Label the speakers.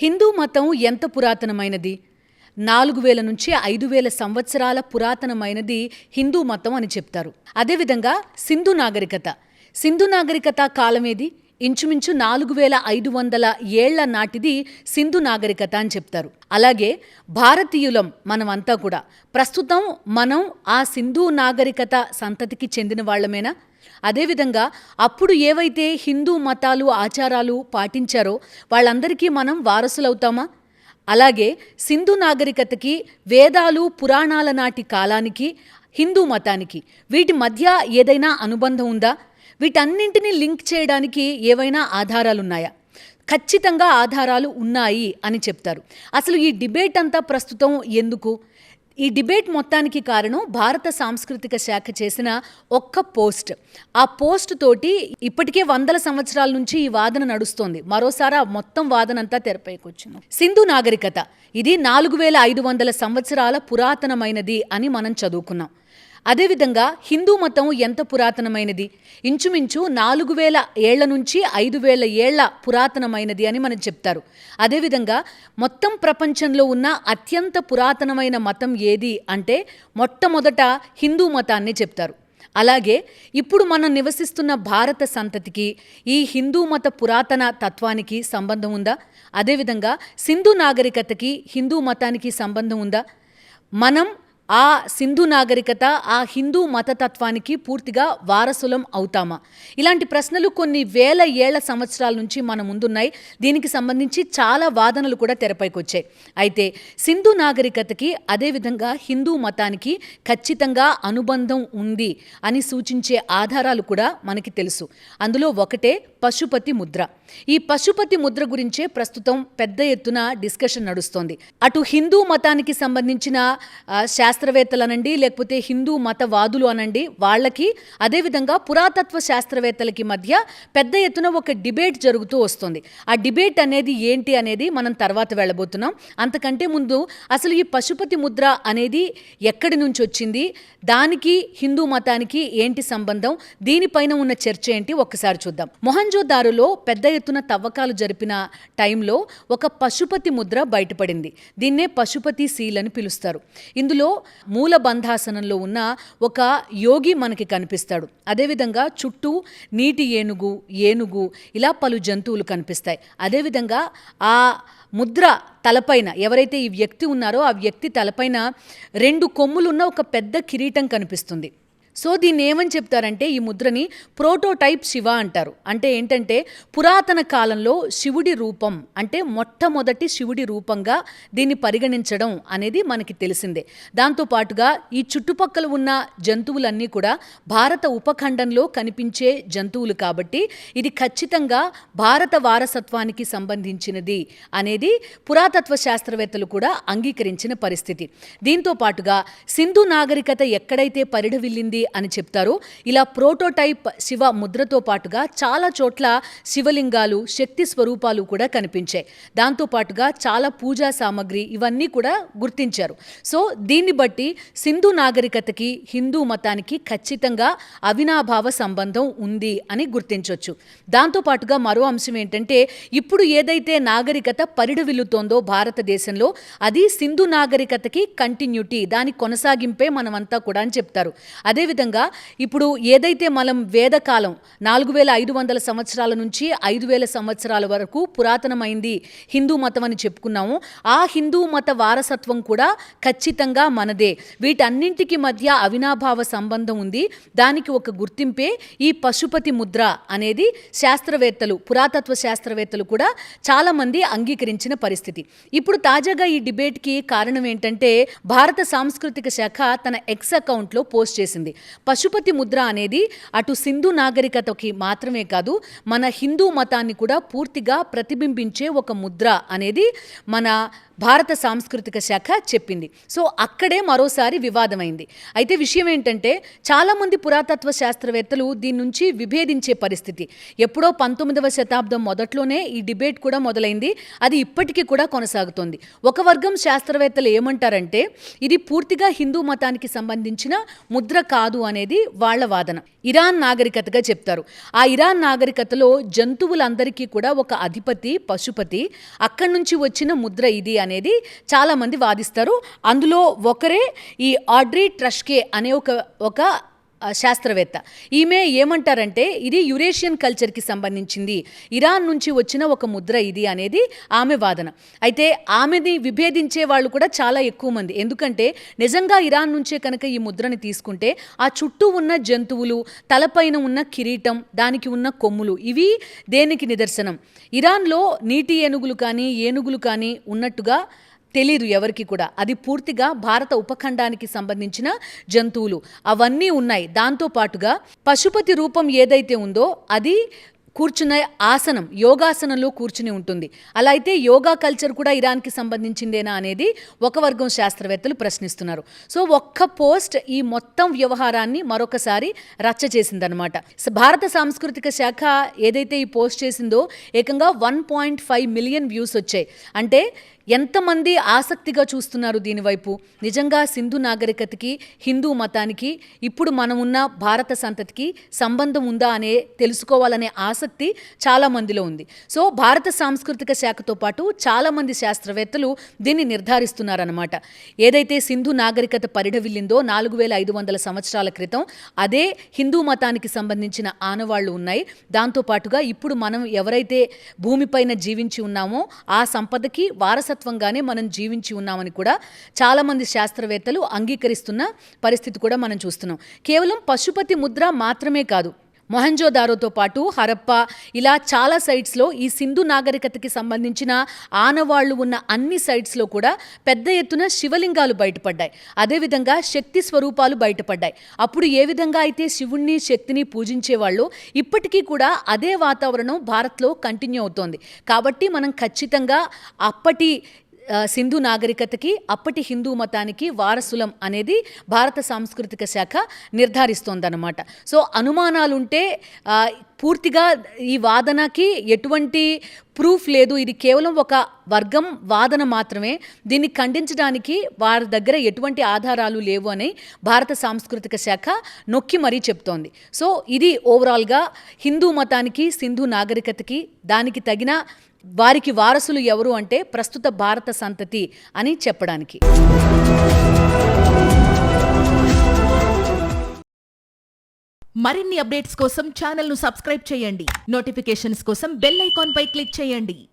Speaker 1: హిందూ మతం ఎంత పురాతనమైనది? 4000 నుంచి 5000 సంవత్సరాల పురాతనమైనది హిందూ మతం అని చెప్తారు. అదేవిధంగా సింధు నాగరికత కాలమేది? ఇంచుమించు 4500 ఏళ్ల నాటిది సింధు నాగరికత అని చెప్తారు. అలాగే భారతీయులం మనమంతా కూడా ప్రస్తుతం మనం ఆ సింధు నాగరికత సంతతికి చెందిన వాళ్ళమేనా? అదేవిధంగా అప్పుడు ఏవైతే హిందూ మతాలు ఆచారాలు పాటించారో వాళ్ళందరికీ మనం వారసులవుతామా? అలాగే సింధు నాగరికతకి వేదాలు పురాణాల నాటి కాలానికి హిందూ మతానికి వీటి మధ్య ఏదైనా అనుబంధం ఉందా? వీటన్నింటినీ లింక్ చేయడానికి ఏవైనా ఆధారాలున్నాయా? ఖచ్చితంగా ఆధారాలు ఉన్నాయి అని చెప్తారు. అసలు ఈ డిబేట్ అంతా ప్రస్తుతం ఎందుకు? ఈ డిబేట్ మొత్తానికి కారణం భారత సాంస్కృతిక శాఖ చేసిన ఒక్క పోస్ట్. ఆ పోస్ట్ తోటి ఇప్పటికే 100 సంవత్సరాల నుంచి ఈ వాదన నడుస్తోంది. మరోసారి ఆ మొత్తం వాదన అంతా తెరపైకి వచ్చింది. సింధు నాగరికత ఇది 4500 సంవత్సరాల పురాతనమైనది అని మనం చదువుకున్నాం. అదేవిధంగా హిందూ మతం ఎంత పురాతనమైనది? ఇంచుమించు 4000 ఏళ్ల నుంచి 5000 ఏళ్ల పురాతనమైనది అని మనం చెప్తారు. అదేవిధంగా మొత్తం ప్రపంచంలో ఉన్న అత్యంత పురాతనమైన మతం ఏది అంటే మొట్టమొదట హిందూ మతాన్ని చెప్తారు. అలాగే ఇప్పుడు మనం నివసిస్తున్న భారత సంతతికి ఈ హిందూ మత పురాతన తత్వానికి సంబంధం ఉందా? అదేవిధంగా సింధు నాగరికతకి హిందూ మతానికి సంబంధం ఉందా? మనం ఆ సింధు నాగరికత ఆ హిందూ మతతత్వానికి పూర్తిగా వారసులం అవుతామా? ఇలాంటి ప్రశ్నలు కొన్ని వేల ఏళ్ల సంవత్సరాల నుంచి మన ముందున్నాయి. దీనికి సంబంధించి చాలా వాదనలు కూడా తెరపైకి వచ్చాయి. అయితే సింధు నాగరికతకి అదేవిధంగా హిందూ మతానికి ఖచ్చితంగా అనుబంధం ఉంది అని సూచించే ఆధారాలు కూడా మనకి తెలుసు. అందులో ఒకటే పశుపతి ముద్ర. ఈ పశుపతి ముద్ర గురించే ప్రస్తుతం పెద్ద ఎత్తున డిస్కషన్ నడుస్తోంది. అటు హిందూ మతానికి సంబంధించిన శాస్త్రవేత్తలనండి, లేకపోతే హిందూ మతవాదులు అనండి, వాళ్ళకి అదేవిధంగా పురాతత్వ శాస్త్రవేత్తలకి మధ్య పెద్ద ఎత్తున ఒక డిబేట్ జరుగుతూ వస్తుంది. ఆ డిబేట్ అనేది ఏంటి అనేది మనం తర్వాత వెళ్ళబోతున్నాం. అంతకంటే ముందు అసలు ఈ పశుపతి ముద్ర అనేది ఎక్కడి నుంచి వచ్చింది, దానికి హిందూ మతానికి ఏంటి సంబంధం, దీనిపైన ఉన్న చర్చ ఏంటి ఒక్కసారి చూద్దాం. మొహంజోదారోలో పెద్ద ఎత్తున తవ్వకాలు జరిపిన టైంలో ఒక పశుపతి ముద్ర బయటపడింది. దీన్నే పశుపతి సీల్ అని పిలుస్తారు. ఇందులో మూల బంధాసనంలో ఉన్న ఒక యోగి మనకి కనిపిస్తాడు. అదేవిధంగా చుట్టూ నీటి ఏనుగు ఇలా పలు జంతువులు కనిపిస్తాయి. అదేవిధంగా ఆ ముద్ర తలపైన ఎవరైతే ఈ వ్యక్తి ఉన్నారో ఆ వ్యక్తి తలపైన 2 కొమ్ములున్న ఒక పెద్ద కిరీటం కనిపిస్తుంది. సో దీన్ని ఏమని చెప్తారంటే ఈ ముద్రని ప్రోటోటైప్ శివ అంటారు. అంటే ఏంటంటే పురాతన కాలంలో శివుడి రూపం, అంటే మొట్టమొదటి శివుడి రూపంగా దీన్ని పరిగణించడం అనేది మనకి తెలిసిందే. దాంతోపాటుగా ఈ చుట్టుపక్కల ఉన్న జంతువులన్నీ కూడా భారత ఉపఖండంలో కనిపించే జంతువులు కాబట్టి ఇది ఖచ్చితంగా భారత వారసత్వానికి సంబంధించినది అనేది పురాతత్వ శాస్త్రవేత్తలు కూడా అంగీకరించిన పరిస్థితి. దీంతో పాటుగా సింధు నాగరికత ఎక్కడైతే పరిఢవిల్లింది అని చెప్తారు. ఇలా ప్రోటోటైప్ శివ ముద్రతో పాటుగా చాలా చోట్ల శివలింగాలు, శక్తి స్వరూపాలు కూడా కనిపించాయి. దాంతోపాటుగా చాలా పూజా సామగ్రి ఇవన్నీ కూడా గుర్తించారు. సో దీన్ని బట్టి సింధు నాగరికతకి హిందూ మతానికి ఖచ్చితంగా అవినాభావ సంబంధం ఉంది అని గుర్తించవచ్చు. దాంతోపాటుగా మరో అంశం ఏంటంటే ఇప్పుడు ఏదైతే నాగరికత పరిఢవిల్లుతోందో భారతదేశంలో అది సింధు నాగరికతకి కంటిన్యూటీ, దాని కొనసాగింపే మనమంతా కూడా అని చెప్తారు. అదేవిధంగా ఇప్పుడు ఏదైతే మనం వేదకాలం 4500 సంవత్సరాల నుంచి 5000 సంవత్సరాల వరకు పురాతనమైంది హిందూ మతం అని చెప్పుకున్నాము. ఆ హిందూ మత వారసత్వం కూడా ఖచ్చితంగా మనదే. వీటన్నింటికి మధ్య అవినాభావ సంబంధం ఉంది. దానికి ఒక గుర్తింపే ఈ పశుపతి ముద్ర అనేది శాస్త్రవేత్తలు, పురాతత్వ శాస్త్రవేత్తలు కూడా చాలామంది అంగీకరించిన పరిస్థితి. ఇప్పుడు తాజాగా ఈ డిబేట్కి కారణం ఏంటంటే భారత సాంస్కృతిక శాఖ తన ఎక్స్ అకౌంట్లో పోస్ట్ చేసింది. పశుపతి ముద్ర అనేది అటు సింధు నాగరికతకి మాత్రమే కాదు మన హిందూ మతాన్ని కూడా పూర్తిగా ప్రతిబింబించే ఒక ముద్ర అనేది మన భారత సాంస్కృతిక శాఖ చెప్పింది. సో అక్కడే మరోసారి వివాదమైంది. అయితే విషయం ఏంటంటే చాలామంది పురాతత్వ శాస్త్రవేత్తలు దీని నుంచి విభేదించే పరిస్థితి. ఎప్పుడో 19వ శతాబ్దం మొదట్లోనే ఈ డిబేట్ కూడా మొదలైంది. అది ఇప్పటికీ కూడా కొనసాగుతోంది. ఒక వర్గం శాస్త్రవేత్తలు ఏమంటారంటే ఇది పూర్తిగా హిందూ మతానికి సంబంధించిన ముద్ర కాదు అనేది వాళ్ళ వాదన. ఇరాన్ నాగరికతగా చెప్తారు. ఆ ఇరాన్ నాగరికతలో జంతువులందరికీ కూడా ఒక అధిపతి, పశుపతి, అక్కడి నుంచి వచ్చిన ముద్ర ఇది అనేది చాలామంది వాదిస్తారు. అందులో ఒకరే ఈ ఆడ్రీ ట్రష్కే అనే ఒక శాస్త్రవేత్త. ఈమె ఏమంటారంటే ఇది యురేషియన్ కల్చర్కి సంబంధించింది, ఇరాన్ నుంచి వచ్చిన ఒక ముద్ర ఇది అనేది ఆమె వాదన. అయితే ఆమెని విభేదించే వాళ్ళు కూడా చాలా ఎక్కువ మంది. ఎందుకంటే నిజంగా ఇరాన్ నుంచే కనుక ఈ ముద్రని తీసుకుంటే ఆ చుట్టూ ఉన్న జంతువులు, తలపైన ఉన్న కిరీటం, దానికి ఉన్న కొమ్ములు, ఇవి దేనికి నిదర్శనం? ఇరాన్లో నీటి ఏనుగులు కానీ ఏనుగులు కానీ ఉన్నట్టుగా తెలీదు ఎవరికి కూడా. అది పూర్తిగా భారత ఉపఖండానికి సంబంధించిన జంతువులు అవన్నీ ఉన్నాయి. దాంతోపాటుగా పశుపతి రూపం ఏదైతే ఉందో అది కూర్చున్న ఆసనం, యోగాసనంలో కూర్చుని ఉంటుంది. అలా అయితే యోగా కల్చర్ కూడా ఇరాన్కి సంబంధించిందేనా అనేది ఒక వర్గం శాస్త్రవేత్తలు ప్రశ్నిస్తున్నారు. సో ఒక్క పోస్ట్ ఈ మొత్తం వ్యవహారాన్ని మరొకసారి రచ్చ చేసిందనమాట. భారత సాంస్కృతిక శాఖ ఏదైతే ఈ పోస్ట్ చేసిందో ఏకంగా 1.5 మిలియన్ వ్యూస్ వచ్చాయి. అంటే ఎంతమంది ఆసక్తిగా చూస్తున్నారు దీనివైపు? నిజంగా సింధు నాగరికతకి, హిందూ మతానికి, ఇప్పుడు మనం ఉన్న భారత సంతతికి సంబంధం ఉందా అనే తెలుసుకోవాలనే ఆసక్తి చాలా మందిలో ఉంది. సో భారత సాంస్కృతిక శాఖతో పాటు చాలామంది శాస్త్రవేత్తలు దీన్ని నిర్ధారిస్తున్నారన్నమాట. ఏదైతే సింధు నాగరికత పరిఢవిల్లిందో 4500 సంవత్సరాల క్రితం, అదే హిందూ మతానికి సంబంధించిన ఆనవాళ్లు ఉన్నాయి. దాంతోపాటుగా ఇప్పుడు మనం ఎవరైతే భూమిపైన జీవించి ఉన్నామో ఆ సంపదకి వారసత్వంగానే మనం జీవించి ఉన్నామని కూడా చాలామంది శాస్త్రవేత్తలు అంగీకరిస్తున్న పరిస్థితి కూడా మనం చూస్తున్నాం. కేవలం పశుపతి ముద్ర మాత్రమే కాదు, మొహంజోదారోతో పాటు హరప్ప, ఇలా చాలా సైట్స్లో ఈ సింధు నాగరికతకి సంబంధించిన ఆనవాళ్లు ఉన్న అన్ని సైట్స్లో కూడా పెద్ద ఎత్తున శివలింగాలు బయటపడ్డాయి. అదేవిధంగా శక్తి స్వరూపాలు బయటపడ్డాయి. అప్పుడు ఏ విధంగా అయితే శివుణ్ణి, శక్తిని పూజించేవాళ్ళు, ఇప్పటికీ కూడా అదే వాతావరణం భారత్లో కంటిన్యూ అవుతోంది. కాబట్టి మనం ఖచ్చితంగా అప్పటి సింధు నాగరికతకి, అప్పటి హిందూ మతానికి వారసులం అనేది భారత సాంస్కృతిక శాఖ నిర్ధారిస్తోందన్నమాట. సో అనుమానాలుంటే పూర్తిగా ఈ వాదనకి ఎటువంటి ప్రూఫ్ లేదు. ఇది కేవలం ఒక వర్గం వాదన మాత్రమే. దీన్ని ఖండించడానికి వారి దగ్గర ఎటువంటి ఆధారాలు లేవు అని భారత సాంస్కృతిక శాఖ నొక్కి మరీ చెప్తోంది. సో ఇది ఓవరాల్గా హిందూ మతానికి, సింధు నాగరికతకి, దానికి తగిన వారికి వారసులు ఎవరు అంటే ప్రస్తుత భారత సంతతి అని చెప్పడానికి.
Speaker 2: మరిన్ని అప్డేట్స్ కోసం ఛానల్ను సబ్స్క్రైబ్ చేయండి. నోటిఫికేషన్స్ కోసం బెల్ ఐకాన్ పై క్లిక్ చేయండి.